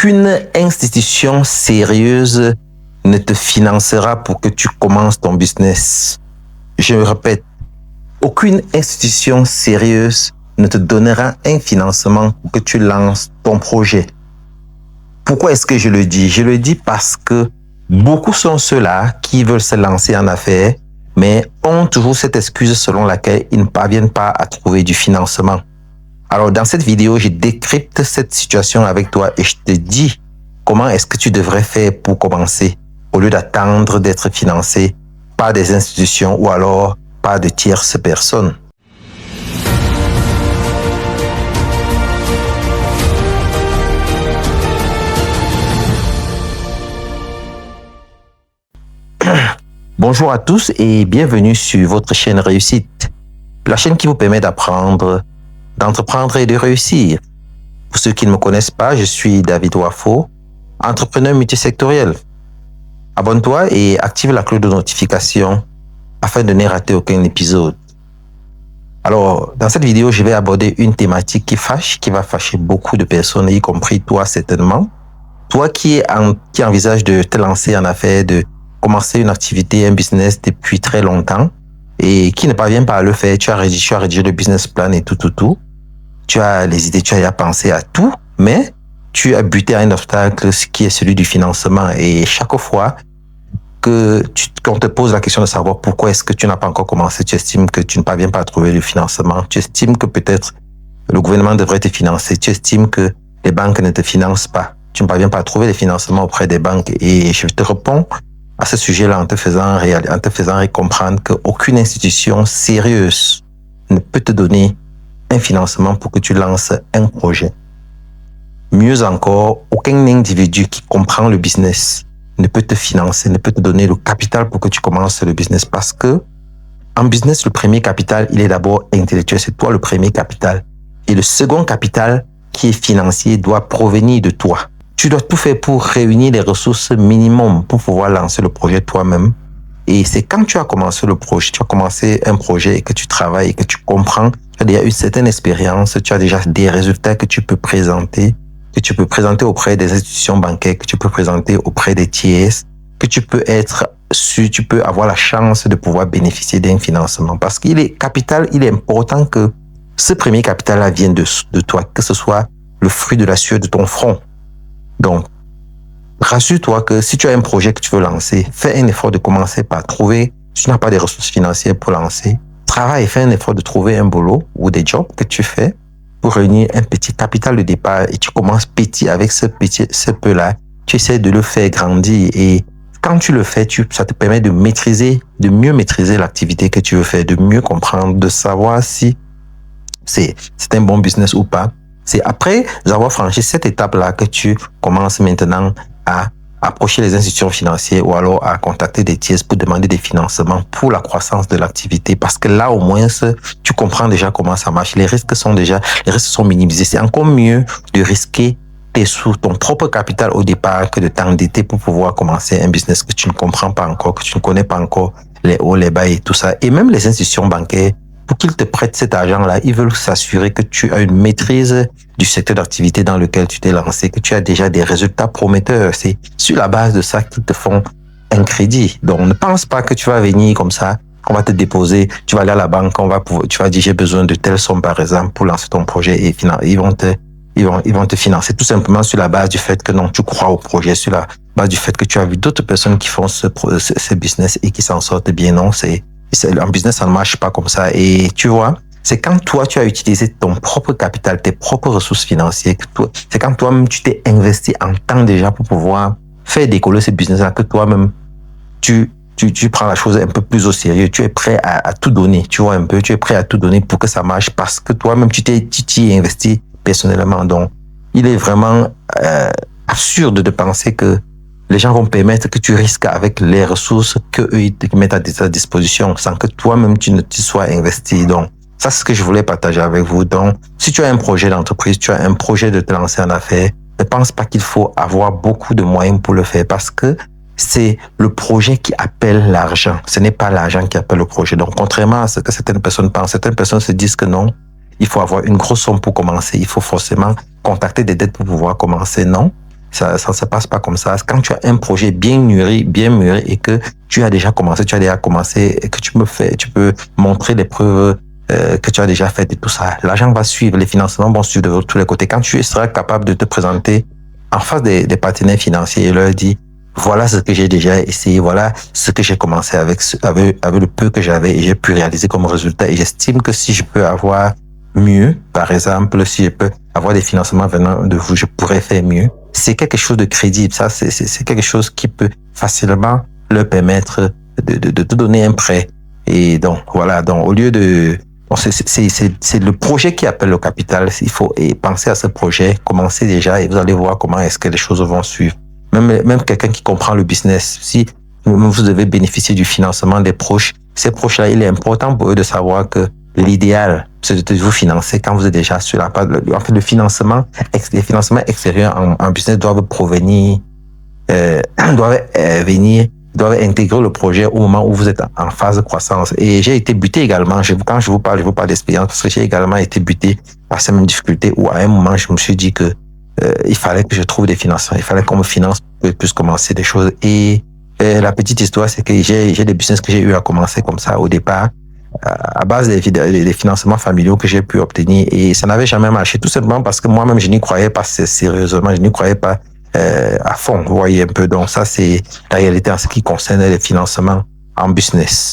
Aucune institution sérieuse ne te financera pour que tu commences ton business. Je répète, aucune institution sérieuse ne te donnera un financement pour que tu lances ton projet. Pourquoi est-ce que je le dis? Je le dis parce que beaucoup sont ceux-là qui veulent se lancer en affaires, mais ont toujours cette excuse selon laquelle ils ne parviennent pas à trouver du financement. Alors, dans cette vidéo, je décrypte cette situation avec toi et je te dis comment est-ce que tu devrais faire pour commencer au lieu d'attendre d'être financé par des institutions ou alors par de tierces personnes. Bonjour à tous et bienvenue sur votre chaîne Réussite, la chaîne qui vous permet d'apprendre, d'entreprendre et de réussir. Pour ceux qui ne me connaissent pas, je suis David Wafo, entrepreneur multisectoriel. Abonne-toi et active la cloche de notification afin de ne rater aucun épisode. Alors, dans cette vidéo, je vais aborder une thématique qui va fâcher beaucoup de personnes, y compris toi certainement. Toi qui envisage de te lancer en affaires, de commencer une activité, un business depuis très longtemps et qui ne parvient pas à le faire. Tu as rédigé le business plan et tout. Tu as les idées, tu as pensé à tout, mais tu as buté à un obstacle, ce qui est celui du financement. Et chaque fois qu'on te pose la question de savoir pourquoi est-ce que tu n'as pas encore commencé, tu estimes que tu ne parviens pas à trouver le financement. Tu estimes que peut-être le gouvernement devrait te financer. Tu estimes que les banques ne te financent pas. Tu ne parviens pas à trouver les financements auprès des banques. Et je te réponds à ce sujet-là en te faisant comprendre qu'aucune institution sérieuse ne peut te donner un financement pour que tu lances un projet. Mieux encore, aucun individu qui comprend le business ne peut te financer, ne peut te donner le capital pour que tu commences le business parce que en business, le premier capital, il est d'abord intellectuel. C'est toi le premier capital. Et le second capital, qui est financier, doit provenir de toi. Tu dois tout faire pour réunir les ressources minimum pour pouvoir lancer le projet toi-même. Et c'est quand tu as commencé le projet, tu as commencé un projet et que tu travailles et que tu comprends, tu as déjà une certaine expérience, tu as déjà des résultats que tu peux présenter auprès des institutions bancaires, que tu peux présenter auprès des tiers, que tu peux avoir la chance de pouvoir bénéficier d'un financement. Parce qu'il est important que ce premier capital-là vienne de toi, que ce soit le fruit de la sueur de ton front. Donc, rassure-toi que si tu as un projet que tu veux lancer, fais un effort de commencer par trouver, si tu n'as pas des ressources financières pour lancer, fais un effort de trouver un boulot ou des jobs que tu fais pour réunir un petit capital de départ et tu commences petit avec ce peu-là. Tu essaies de le faire grandir et quand tu le fais, ça te permet de mieux maîtriser l'activité que tu veux faire, de mieux comprendre, de savoir si c'est un bon business ou pas. C'est après avoir franchi cette étape-là que tu commences maintenant à approcher les institutions financières ou alors à contacter des tiers pour demander des financements pour la croissance de l'activité. Parce que là, au moins, tu comprends déjà comment ça marche. Les risques sont minimisés. C'est encore mieux de risquer ton propre capital au départ que de t'endetter pour pouvoir commencer un business que tu ne comprends pas encore, que tu ne connais pas encore les hauts, les bas et tout ça. Et même les institutions bancaires, pour qu'ils te prêtent cet argent-là, ils veulent s'assurer que tu as une maîtrise du secteur d'activité dans lequel tu t'es lancé, que tu as déjà des résultats prometteurs. C'est sur la base de ça qu'ils te font un crédit. Donc, ne pense pas que tu vas venir comme ça, qu'on va te déposer, tu vas aller à la banque, tu vas dire j'ai besoin de telle somme par exemple pour lancer ton projet et ils vont te financer tout simplement sur la base du fait que non, tu crois au projet, sur la base du fait que tu as vu d'autres personnes qui font ce business et qui s'en sortent bien. Non, en business, ça ne marche pas comme ça. Et tu vois, c'est quand toi, tu as utilisé ton propre capital, tes propres ressources financières, c'est quand toi-même, tu t'es investi en temps déjà pour pouvoir faire décoller ce business-là, que toi-même, tu prends la chose un peu plus au sérieux. Tu es prêt à tout donner, tu vois un peu, tu es prêt à tout donner pour que ça marche parce que toi-même, tu t'y es investi personnellement. Donc, il est vraiment absurde de penser que les gens vont permettre que tu risques avec les ressources qu'eux ils te mettent à ta disposition sans que toi-même tu ne t'y sois investi. Donc, ça c'est ce que je voulais partager avec vous. Donc, si tu as un projet d'entreprise, tu as un projet de te lancer en affaires, ne pense pas qu'il faut avoir beaucoup de moyens pour le faire parce que c'est le projet qui appelle l'argent. Ce n'est pas l'argent qui appelle le projet. Donc, contrairement à ce que certaines personnes pensent, certaines personnes se disent que non, il faut avoir une grosse somme pour commencer. Il faut forcément contacter des dettes pour pouvoir commencer. Non. ça ne se passe pas comme ça. Quand tu as un projet bien mûri et que tu as déjà commencé et que tu peux montrer les preuves que tu as déjà faites et tout ça. L'argent va suivre, les financements vont suivre de tous les côtés. Quand tu seras capable de te présenter en face des partenaires financiers et leur dire, voilà ce que j'ai déjà essayé, voilà ce que j'ai commencé avec le peu que j'avais et j'ai pu réaliser comme résultat. Et j'estime que si je peux avoir mieux, par exemple, si je peux avoir des financements venant de vous, je pourrais faire mieux. C'est quelque chose de crédible. Ça, c'est quelque chose qui peut facilement leur permettre de te donner un prêt. Et donc, voilà. Donc, au lieu de, bon, c'est le projet qui appelle le capital. Il faut penser à ce projet, commencer déjà et vous allez voir comment est-ce que les choses vont suivre. Même quelqu'un qui comprend le business, si vous devez bénéficier du financement des proches, ces proches-là, il est important pour eux de savoir que l'idéal, c'est de vous financer quand vous êtes déjà sur la page. En fait, les financements extérieurs en business doivent provenir, doivent intégrer le projet au moment où vous êtes en phase de croissance. Et j'ai été buté également. Quand je vous parle d'expérience parce que j'ai également été buté par ces mêmes difficultés où à un moment, je me suis dit que il fallait que je trouve des financements. Il fallait qu'on me finance pour que je puisse commencer des choses. Et la petite histoire, c'est que j'ai des business que j'ai eu à commencer comme ça au départ, à base des financements familiaux que j'ai pu obtenir. Et ça n'avait jamais marché, tout simplement parce que moi-même, je n'y croyais pas sérieusement. Je n'y croyais pas à fond, vous voyez un peu. Donc ça, c'est la réalité en ce qui concerne les financements en business.